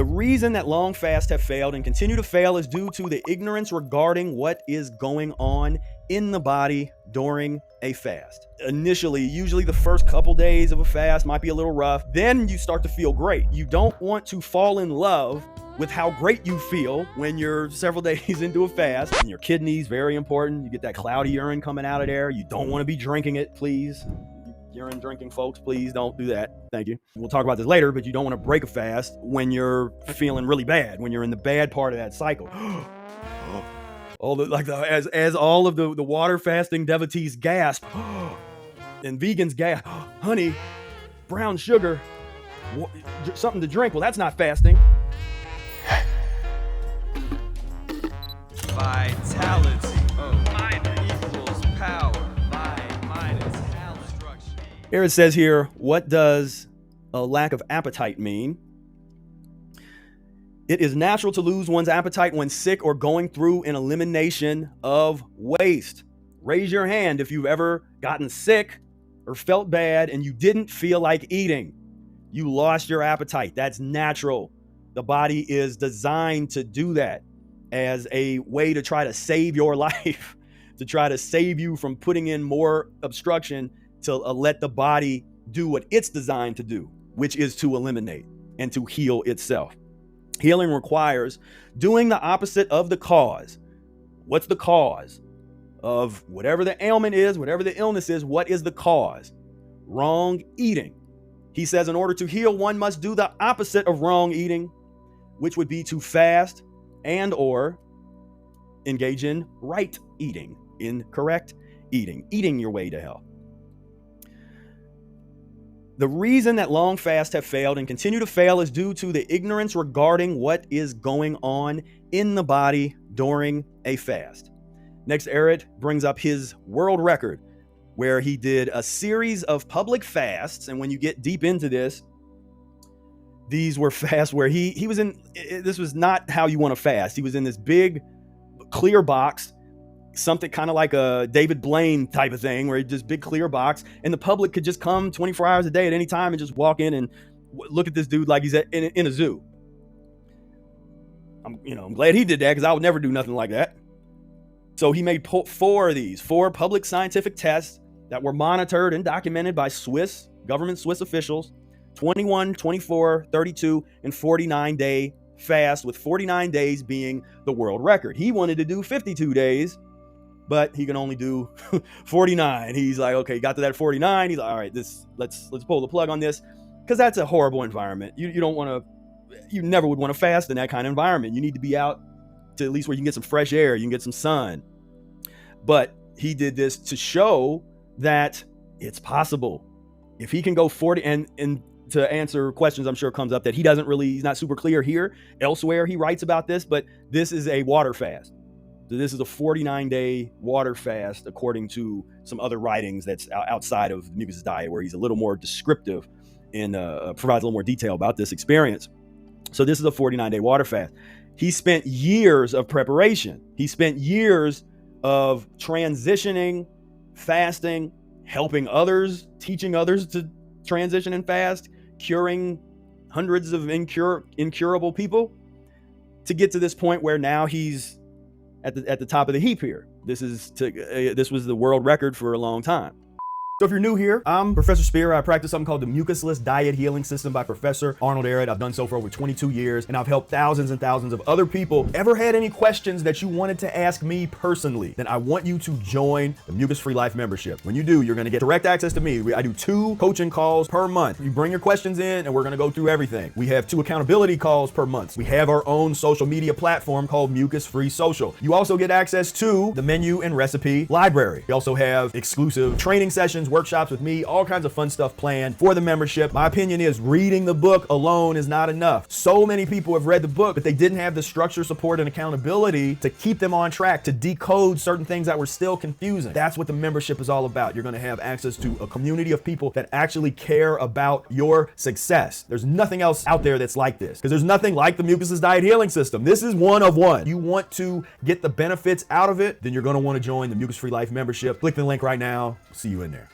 The reason that long fasts have failed and continue to fail is due to the ignorance regarding what is going on in the body during a fast. Initially, usually the first couple days of a fast might be a little rough. Then you start to feel great. You don't want to fall in love with how great you feel when you're several days into a fast. And your kidneys, very important. You get that cloudy urine coming out of there. You don't want to be drinking it, please. Urine drinking folks, please don't do that. Thank you. We'll talk about this later, but you don't want to break a fast when you're feeling really bad, when you're in the bad part of that cycle. As all of the water fasting devotees gasp and vegans gasp, honey, brown sugar, something to drink. Well, that's not fasting. Vitality. Mind equals power. Mind is structure. Here it says here, what does a lack of appetite mean? It is natural to lose one's appetite when sick or going through an elimination of waste. Raise your hand if you've ever gotten sick or felt bad and you didn't feel like eating. You lost your appetite. That's natural. The body is designed to do that as a way to try to save your life, to try to save you from putting in more obstruction, to let the body do what it's designed to do, which is to eliminate and to heal itself. Healing requires doing the opposite of the cause. What's the cause of whatever the ailment is, whatever the illness is? What is the cause? Wrong eating. He says in order to heal, one must do the opposite of wrong eating, which would be to fast and or engage in right eating, in correct eating your way to health. The reason that long fasts have failed and continue to fail is due to the ignorance regarding what is going on in the body during a fast. Next, Eric brings up his world record, where he did a series of public fasts. And when you get deep into this, these were fasts where he was in, this was not how you want to fast. He was in this big clear box, something kind of like a David Blaine type of thing, where just big clear box, and the public could just come 24 hours a day at any time and just walk in and look at this dude like he's in a zoo. I'm glad he did that, because I would never do nothing like that. So he made four public scientific tests that were monitored and documented by Swiss officials, 21, 24, 32, and 49-day fast, with 49 days being the world record. He wanted to do 52 days, but he can only do 49. He's like, okay, got to that 49. He's like, all right, let's pull the plug on this, because that's a horrible environment. You never would want to fast in that kind of environment. You need to be out to at least where you can get some fresh air, you can get some sun. But he did this to show that it's possible. If he can go 40, and to answer questions I'm sure comes up that he's not super clear here. Elsewhere he writes about this, but this is a water fast. So this is a 49-day water fast, according to some other writings that's outside of the Mucusless Diet, where he's a little more descriptive and provides a little more detail about this experience. So this is a 49-day water fast. He spent years of preparation. He spent years of transitioning, fasting, helping others, teaching others to transition and fast, curing hundreds of incurable people, to get to this point where now he's at the top of the heap here. This was the world record for a long time. So if you're new here, I'm Professor Spira. I practice something called the Mucusless Diet Healing System by Professor Arnold Ehret. I've done so for over 22 years, and I've helped thousands and thousands of other people. Ever had any questions that you wanted to ask me personally? Then I want you to join the Mucus-free Life membership. When you do, you're gonna get direct access to me. I do 2 coaching calls per month. You bring your questions in, and we're gonna go through everything. We have 2 accountability calls per month. We have our own social media platform called Mucus-free Social. You also get access to the menu and recipe library. We also have exclusive training sessions, workshops with me, all kinds of fun stuff planned for the membership. My opinion is reading the book alone is not enough. So many people have read the book, but they didn't have the structure, support, and accountability to keep them on track, to decode certain things that were still confusing. That's what the membership is all about. You're going to have access to a community of people that actually care about your success. There's nothing else out there that's like this, because there's nothing like the Mucusless Diet Healing System. This is one of one. You want to get the benefits out of it, then you're going to want to join the Mucus-free Life membership. Click the link right now. See you in there.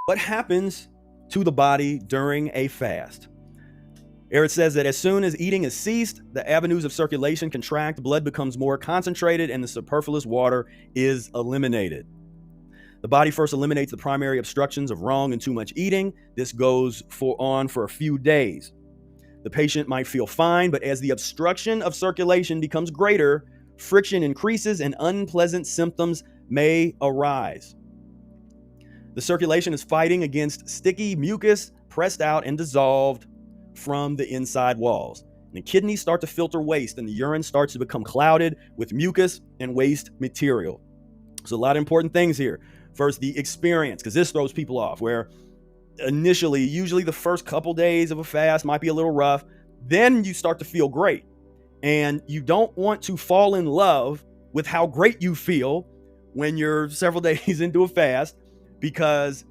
What happens to the body during a fast? Eric says that as soon as eating is ceased, the avenues of circulation contract, blood becomes more concentrated, and the superfluous water is eliminated. The body first eliminates the primary obstructions of wrong and too much eating. This goes on for a few days. The patient might feel fine, but as the obstruction of circulation becomes greater, friction increases and unpleasant symptoms may arise. The circulation is fighting against sticky mucus pressed out and dissolved from the inside walls. And the kidneys start to filter waste, and the urine starts to become clouded with mucus and waste material. So a lot of important things here. First, the experience, because this throws people off, where initially, usually the first couple days of a fast might be a little rough. Then you start to feel great. And you don't want to fall in love with how great you feel when you're several days into a fast, because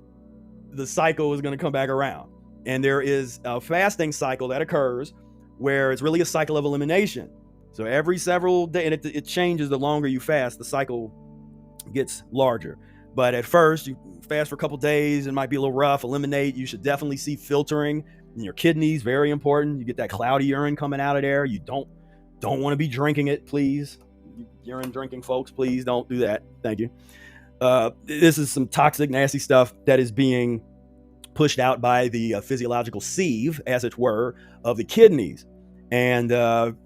the cycle is going to come back around. And there is a fasting cycle that occurs where it's really a cycle of elimination. So every several days, and it changes the longer you fast, the cycle gets larger. But at first, you fast for a couple days, it might be a little rough, eliminate. You should definitely see filtering in your kidneys, very important. You get that cloudy urine coming out of there. You don't want to be drinking it, please. Urine drinking folks, please don't do that. Thank you. This is some toxic, nasty stuff that is being pushed out by the physiological sieve, as it were, of the kidneys. And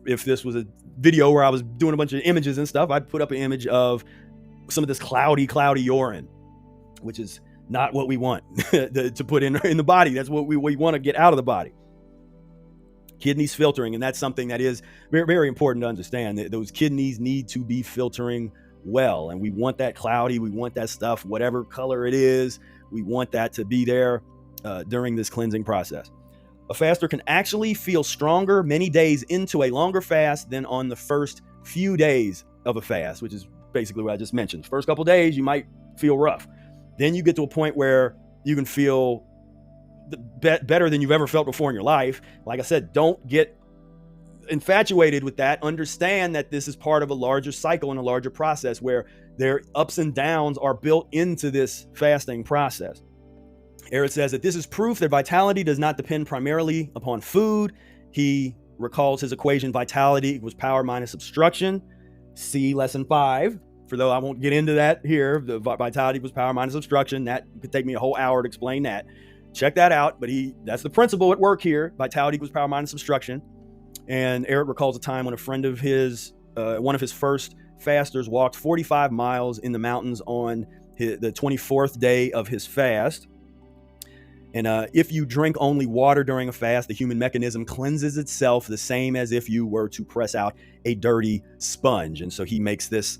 if this was a video where I was doing a bunch of images and stuff, I'd put up an image of some of this cloudy urine, which is not what we want to put in the body. That's what we want to get out of the body. Kidneys filtering, and that's something that is very, very important to understand. That those kidneys need to be filtering well, and we want that cloudy, we want that stuff, whatever color it is, we want that to be there during this cleansing process. A faster can actually feel stronger many days into a longer fast than on the first few days of a fast, which is basically what I just mentioned. First couple days, you might feel rough. Then you get to a point where you can feel better than you've ever felt before in your life. Like I said, don't get infatuated with that. Understand that this is part of a larger cycle and a larger process where their ups and downs are built into this fasting process. Eric says that this is proof that vitality does not depend primarily upon food. He recalls his equation: vitality equals power minus obstruction. See lesson 5. For though I won't get into that here, the vitality equals power minus obstruction. That could take me a whole hour to explain that. Check that out. But that's the principle at work here. Vitality equals power minus obstruction. And Eric recalls a time when a friend of his, one of his first fasters, walked 45 miles in the mountains on the 24th day of his fast. And if you drink only water during a fast, the human mechanism cleanses itself the same as if you were to press out a dirty sponge. And so he makes this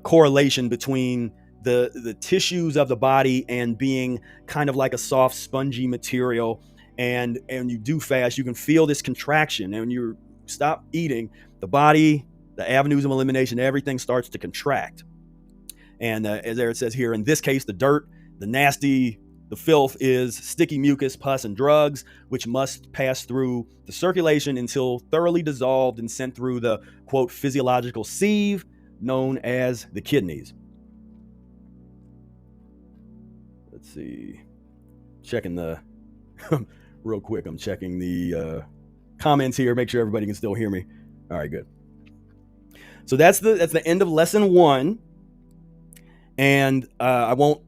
correlation between the tissues of the body and being kind of like a soft, spongy material. And you do fast, you can feel this contraction. And when you stop eating, the body, the avenues of elimination, everything starts to contract. And as Eric says here, in this case, the dirt, the nasty, the filth is sticky mucus, pus, and drugs, which must pass through the circulation until thoroughly dissolved and sent through the, quote, physiological sieve known as the kidneys. Let's see. Checking the, real quick, I'm checking the comments here, make sure everybody can still hear me. All right, good. So that's the end of lesson 1. And I won't,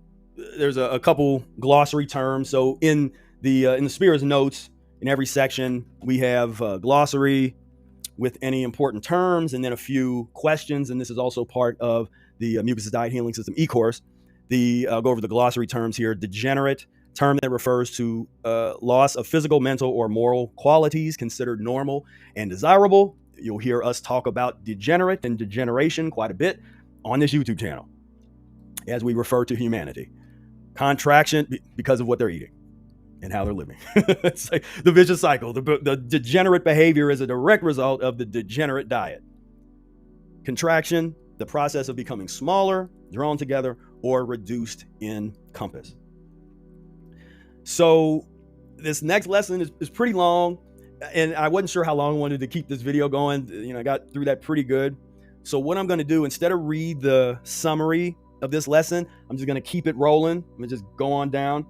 there's a couple glossary terms. So in the Spira's notes, in every section, we have a glossary with any important terms, and then a few questions. And this is also part of the Mucusless Diet Healing System e-course. I'll go over the glossary terms here. Degenerate, term that refers to loss of physical, mental, or moral qualities considered normal and desirable. You'll hear us talk about degenerate and degeneration quite a bit on this YouTube channel as we refer to humanity. Contraction, because of what they're eating and how they're living. It's like the vicious cycle. The degenerate behavior is a direct result of the degenerate diet. Contraction, the process of becoming smaller, drawn together, or reduced in compass. So this next lesson is pretty long, and I wasn't sure how long I wanted to keep this video going. I got through that pretty good. So what I'm going to do, instead of read the summary of this lesson, I'm just going to keep it rolling. I'm going to just go on down.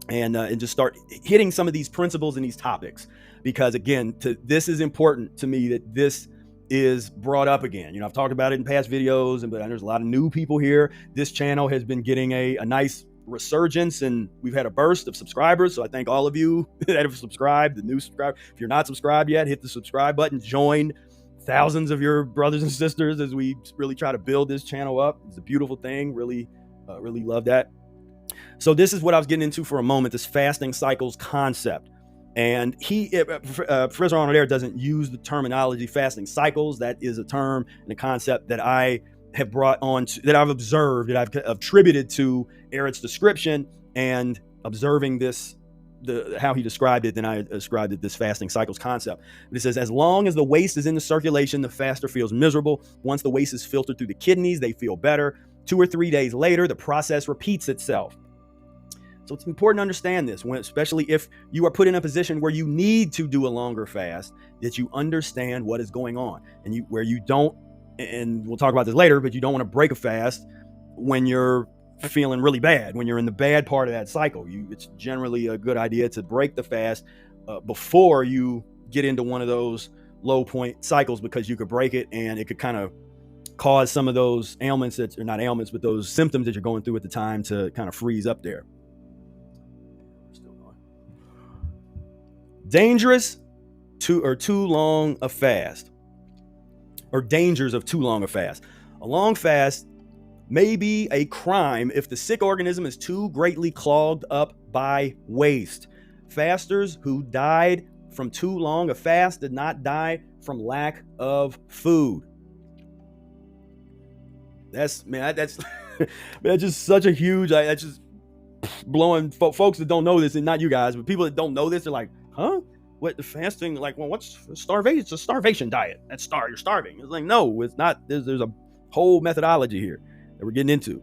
and just start hitting some of these principles and these topics, because again, this is important to me that this is brought up again. You know, I've talked about it in past videos, but there's a lot of new people here. This channel has been getting a nice resurgence, and we've had a burst of subscribers. So I thank all of you that have subscribed, the new subscribers. If you're not subscribed yet, hit the subscribe button, join thousands of your brothers and sisters as we really try to build this channel up. It's a beautiful thing. Really love that. So this is what I was getting into for a moment, this fasting cycles concept. And Professor Arnold Air doesn't use the terminology fasting cycles. That is a term and a concept that I have brought on, that I've observed, that I've attributed to Eric's description, and observing how he described it, then I ascribed it this fasting cycles concept. But it says, as long as the waste is in the circulation, the faster feels miserable. Once the waste is filtered through the kidneys, they feel better. 2 or 3 days later, the process repeats itself. So it's important to understand this, especially if you are put in a position where you need to do a longer fast, that you understand what is going on, and where you don't, and we'll talk about this later, but you don't want to break a fast when you're feeling really bad, when you're in the bad part of that cycle. It's generally a good idea to break the fast before you get into one of those low point cycles, because you could break it and it could kind of cause some of those ailments that are not ailments, but those symptoms that you're going through at the time to kind of freeze up there. Dangerous too long a fast, or dangers of too long a fast. A long fast may be a crime if the sick organism is too greatly clogged up by waste. Fasters who died from too long a fast did not die from lack of food. That's just such a huge, that's just blowing folks that don't know this, and not you guys, but people that don't know this, they're like, huh? What, the fasting? Like, well, what's starvation? It's a starvation diet. You're starving. It's like, no, it's not. There's a whole methodology here that we're getting into.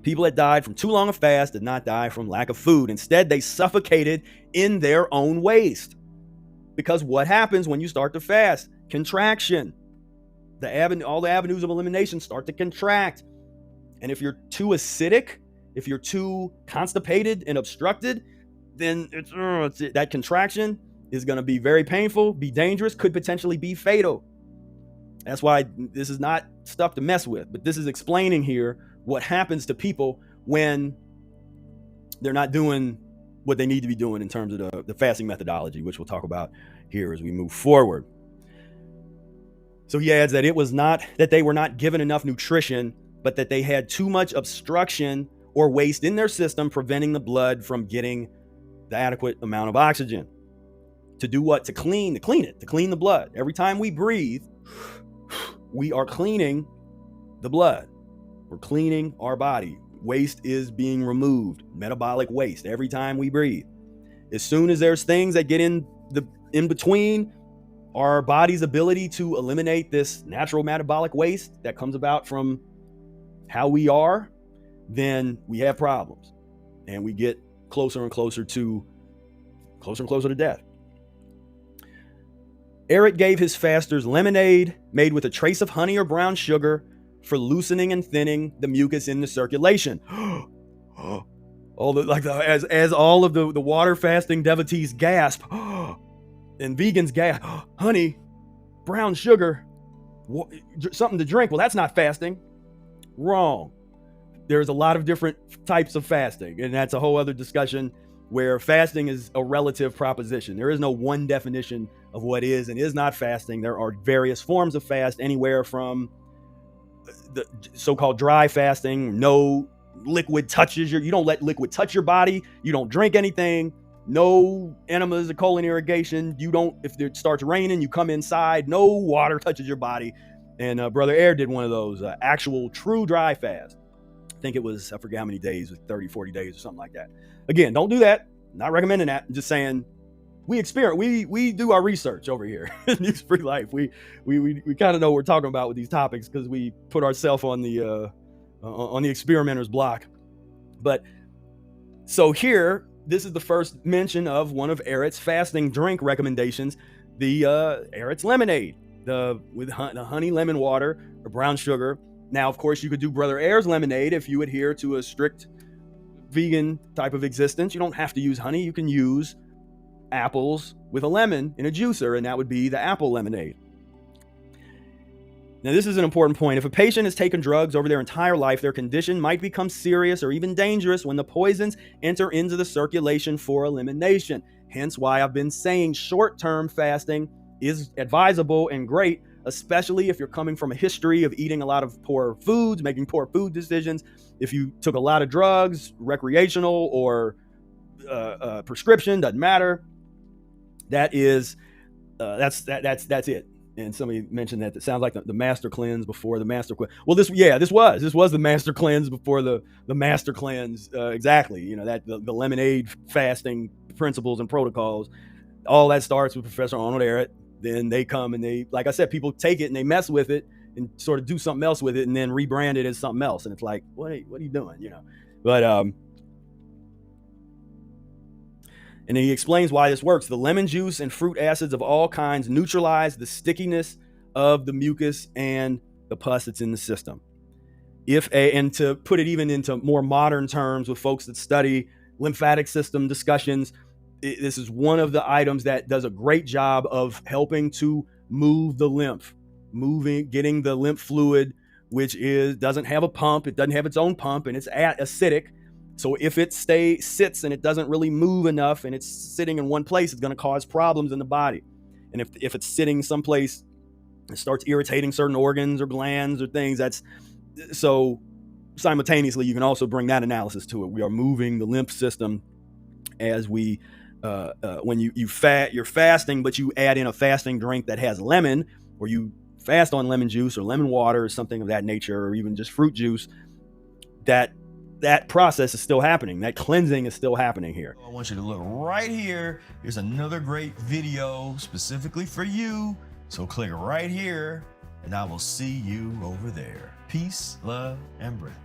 People that died from too long a fast did not die from lack of food. Instead, they suffocated in their own waste. Because what happens when you start to fast? Contraction. All the avenues of elimination start to contract. And if you're too acidic, if you're too constipated and obstructed, then that contraction is going to be very painful, be dangerous, could potentially be fatal. That's why this is not stuff to mess with, but this is explaining here what happens to people when they're not doing what they need to be doing in terms of the fasting methodology, which we'll talk about here as we move forward. So he adds that it was not that they were not given enough nutrition, but that they had too much obstruction or waste in their system, preventing the blood from getting the adequate amount of oxygen. To do what? To clean the blood. Every time we breathe, we are cleaning the blood. We're cleaning our body. Waste is being removed. Metabolic waste every time we breathe. As soon as there's things that get in between our body's ability to eliminate this natural metabolic waste that comes about from how we are, then we have problems, and we get closer and closer to death. Eric gave his fasters lemonade made with a trace of honey or brown sugar for loosening and thinning the mucus in the circulation. As all of the water fasting devotees gasp, and vegans gasp, honey, brown sugar, something to drink. Well, that's not fasting. Wrong. There's a lot of different types of fasting, and that's a whole other discussion, where fasting is a relative proposition. There is no one definition of what is and is not fasting. There are various forms of fast, anywhere from the so-called dry fasting, no liquid touches you don't let liquid touch your body, you don't drink anything, no enemas or colon irrigation, if it starts raining, you come inside, no water touches your body. And Brother Air did one of those actual true dry fasts. I think it was, I forget how many days, 30, 40 days or something like that. Again, don't do that. Not recommending that. I'm just saying we do our research over here in Mucus-free Life. We kind of know what we're talking about with these topics, because we put ourselves on the experimenter's block. But so here, this is the first mention of one of Eric's fasting drink recommendations, the Eric's lemonade, with the honey lemon water or brown sugar. Now, of course, you could do Brother Air's lemonade if you adhere to a strict vegan type of existence, you don't have to use honey. You can use apples with a lemon in a juicer, and that would be the apple lemonade. Now, this is an important point. If a patient has taken drugs over their entire life, their condition might become serious or even dangerous when the poisons enter into the circulation for elimination. Hence why I've been saying short-term fasting is advisable and great, especially if you're coming from a history of eating a lot of poor foods, making poor food decisions. If you took a lot of drugs, recreational or prescription, doesn't matter. That's it. And somebody mentioned that it sounds like the master cleanse before the master cleanse. Well, this was the master cleanse before the master cleanse. Exactly. You know, that the lemonade fasting principles and protocols, all that starts with Professor Arnold Ehret. Then they come and they, like I said, people take it and they mess with it and sort of do something else with it and then rebrand it as something else. And it's like, what are you doing? You know, but, and he explains why this works. The lemon juice and fruit acids of all kinds neutralize the stickiness of the mucus and the pus that's in the system. And to put it even into more modern terms with folks that study lymphatic system discussions, this is one of the items that does a great job of helping to move the lymph, getting the lymph fluid, which doesn't have a pump. It doesn't have its own pump, and it's acidic. So if it sits and it doesn't really move enough and it's sitting in one place, it's going to cause problems in the body. And if it's sitting someplace, it starts irritating certain organs or glands or things. So simultaneously, you can also bring that analysis to it. We are moving the lymph system as we, when you're fasting, but you add in a fasting drink that has lemon, or you fast on lemon juice or lemon water or something of that nature, or even just fruit juice, that process is still happening. That cleansing is still happening here. I want you to look right here. Here's another great video specifically for you. So click right here and I will see you over there. Peace, love, and breath.